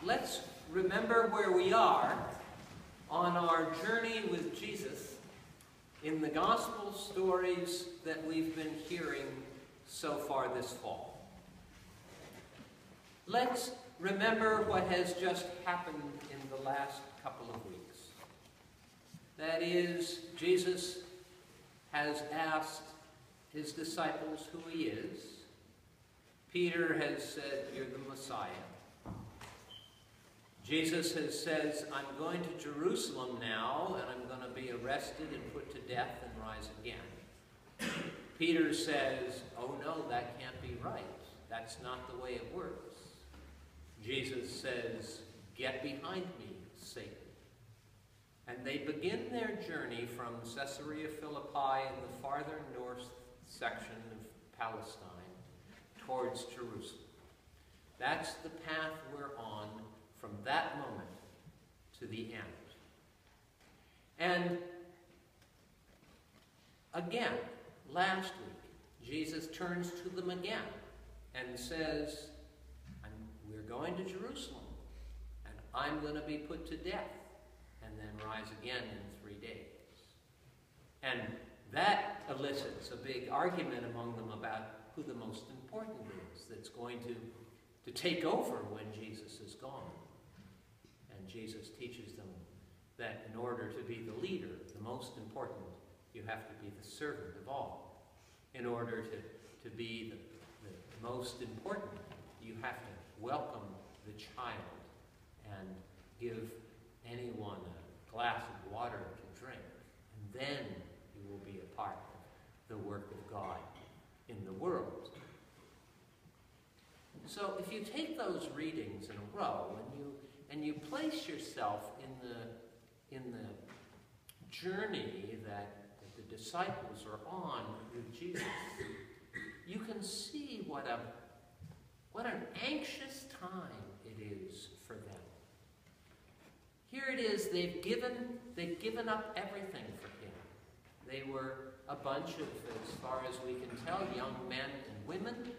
let's remember where we are on our journey with Jesus in the gospel stories that we've been hearing so far this fall. Let's remember what has just happened in the last couple of weeks. That is, Jesus has asked his disciples who he is. Peter has said, "You're the Messiah." Jesus says, "I'm going to Jerusalem now, and I'm going to be arrested and put to death and rise again." Peter says, "Oh no, that can't be right. That's not the way it works." Jesus says, "Get behind me, Satan." And they begin their journey from Caesarea Philippi in the farther north section of Palestine towards Jerusalem. That's the path we're on from that moment to the end. And again, last week, Jesus turns to them again and says, "We're going to Jerusalem, and I'm going to be put to death and then rise again in 3 days." And that elicits a big argument among them about who the most important is that's going to take over when Jesus is gone. And Jesus teaches them that in order to be the leader, the most important, you have to be the servant of all. In order to be the most important, you have to welcome the child and give anyone a glass of water to drink. And then you will be a part of the work of God in the world. So if you take those readings in a row and you place yourself in the journey that the disciples are on with Jesus, you can see what an anxious time it is for them. Here it is, they've given up everything for him. They were a bunch of, as far as we can tell, young men and women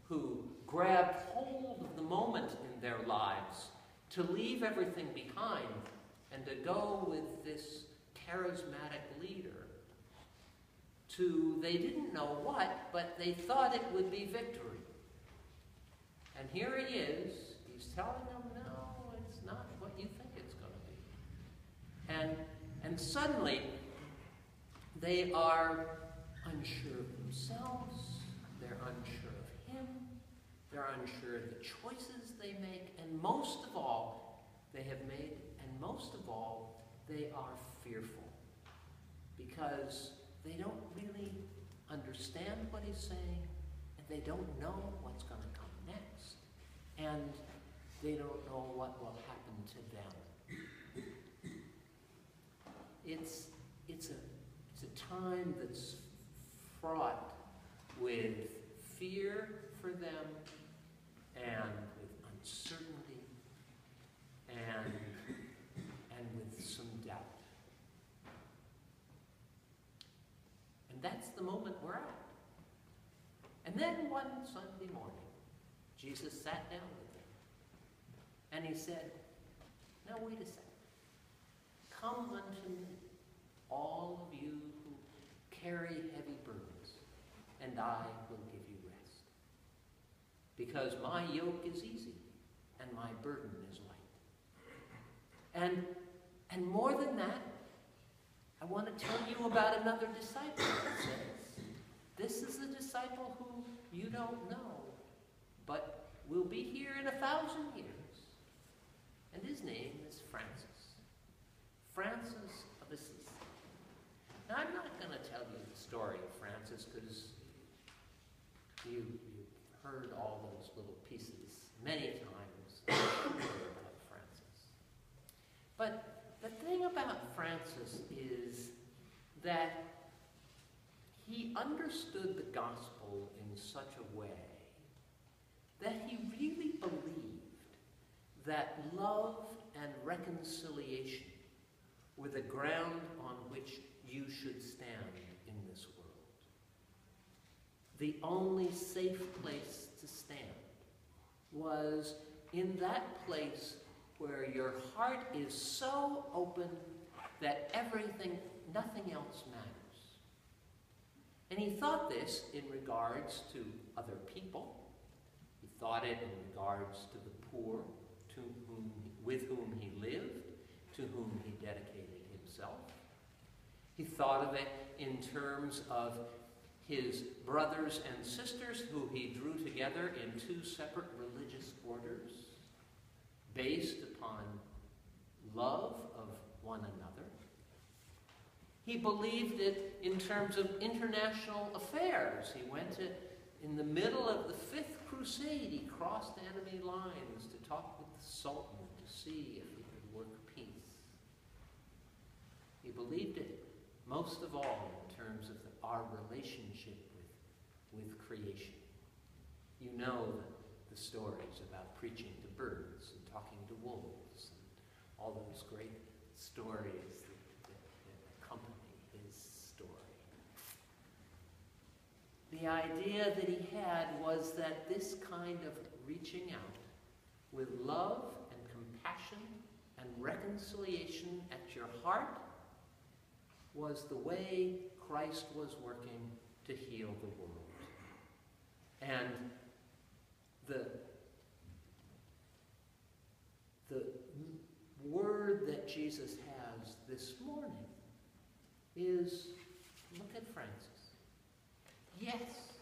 who grabbed hold of the moment in their lives to leave everything behind and to go with this charismatic leader to, they didn't know what, but they thought it would be victory. And here he is, he's telling them, no, it's not what you think it's going to be. And suddenly, they are unsure of themselves, they're unsure of him, they're unsure of the choices they make, and most of all, they have made, and most of all, they are fearful. Because they don't really understand what he's saying, and they don't know what's going to come next, and they don't know what will happen to them. It's a time that's fraught with fear for them, and with uncertainty, and with some doubt. And that's the moment we're at. And then one Sunday morning, Jesus sat down with them, and he said, "Now wait a second. Come unto me, all of you who carry heavy burdens, and I will give you rest. Because my yoke is easy, and my burden is light." And more than that, I want to tell you about another disciple. It says, this is a disciple who you don't know, but will be here in 1,000 years. And his name is Francis. Francis of Assisi. Now, I'm not going to tell you the story of Francis because you've heard all those little pieces many times about Francis. But the thing about Francis is that he understood the gospel in such a way that he really believed that love and reconciliation were the ground on which you should stand in this world. The only safe place to stand was in that place where your heart is so open that nothing else matters. And he thought this in regards to other people. He thought it in regards to the poor with whom he lived, to whom he dedicated himself. He thought of it in terms of his brothers and sisters who he drew together in two separate religious orders based upon love of one another. He believed it in terms of international affairs. He went in the middle of the Fifth Crusade, he crossed enemy lines to talk with the Sultan to see if he could work peace. He believed it most of all in terms of our relationship with creation. You know the stories about preaching to birds and talking to wolves and all those great stories that accompany his story. The idea that he had was that this kind of reaching out with love and compassion and reconciliation at your heart was the way Christ was working to heal the world. And the word that Jesus has this morning is, look at Francis. Yes,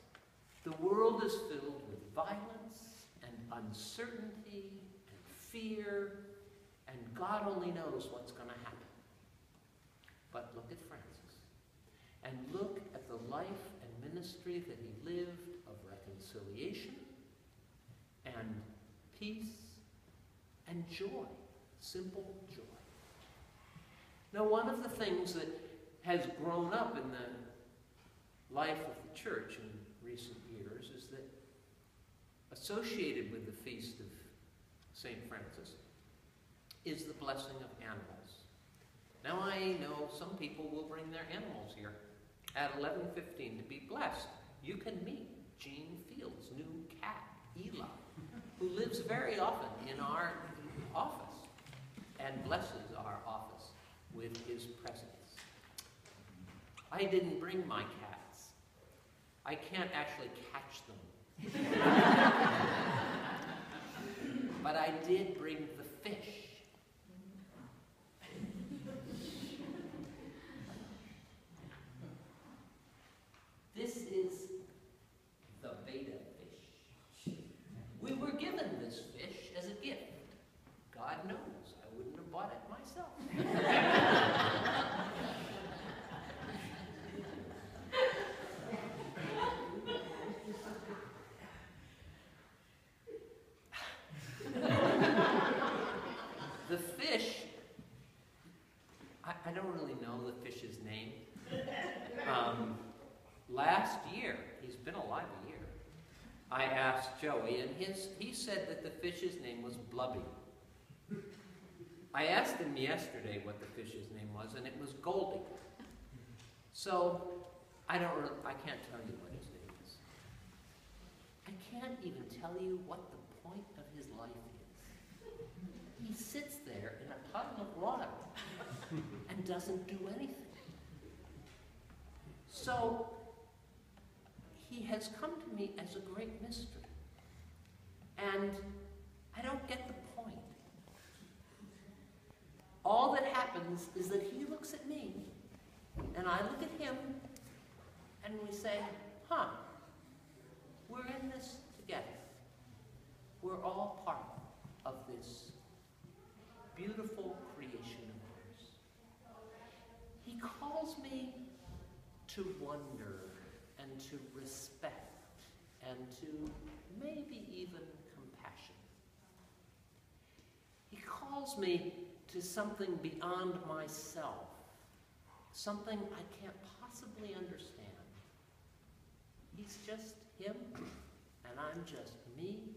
the world is filled with violence and uncertainty and fear, and God only knows what's going to happen. But look at Francis, and look at the life and ministry that he lived of reconciliation and peace and joy, simple joy. Now, one of the things that has grown up in the life of the church in recent years is that associated with the feast of St. Francis is the blessing of animals. Now, I know some people will bring their animals here at 11:15 to be blessed. You can meet Gene Field's new cat, Eli, who lives very often in our office and blesses our office with his presence. I didn't bring my cats. I can't actually catch them. But I did bring the fish. This is the betta fish. We were given this fish as a gift. God knows, I wouldn't have bought it myself. The fish, I don't really know the fish's name. Last year, he's been alive a year, I asked Joey, and he said that the fish's name was Blubby. I asked him yesterday what the fish's name was, and it was Goldie. So, I can't tell you what his name is. I can't even tell you what the point of his life is. He sits there in a puddle of water and doesn't do anything. So, he has come to me as a great mystery. And I don't get the point. All that happens is that he looks at me, and I look at him, and we say, we're in this together. We're all part of this beautiful creation of ours. He calls me to wonder and to respect and to maybe even compassion. He calls me to something beyond myself, something I can't possibly understand. He's just him, and I'm just me,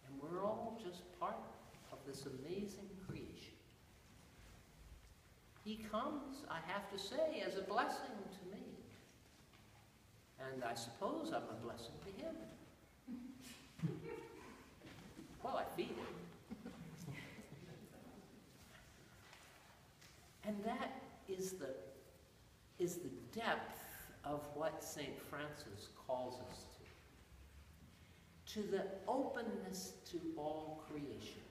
and we're all just part of this amazing creation. He comes, I have to say, as a blessing to me. And I suppose I'm a blessing to him. Well, I feed him. what St. Francis calls us to the openness to all creation,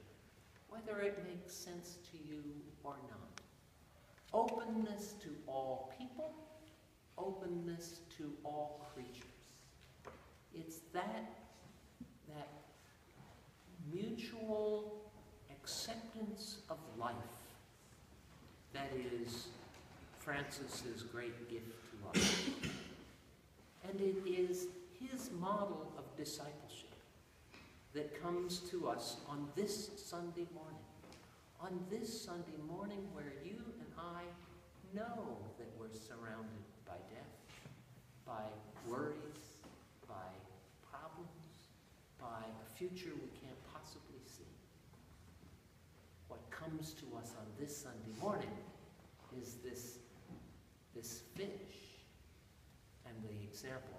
whether it makes sense to you or not. Openness to all people, openness to all creatures. It's that mutual acceptance of life that is Francis's great gift to us. And it is his model of discipleship that comes to us on this Sunday morning. On this Sunday morning where you and I know that we're surrounded by death, by worries, by problems, by a future we can't possibly see. What comes to us on this Sunday morning is this fish and the example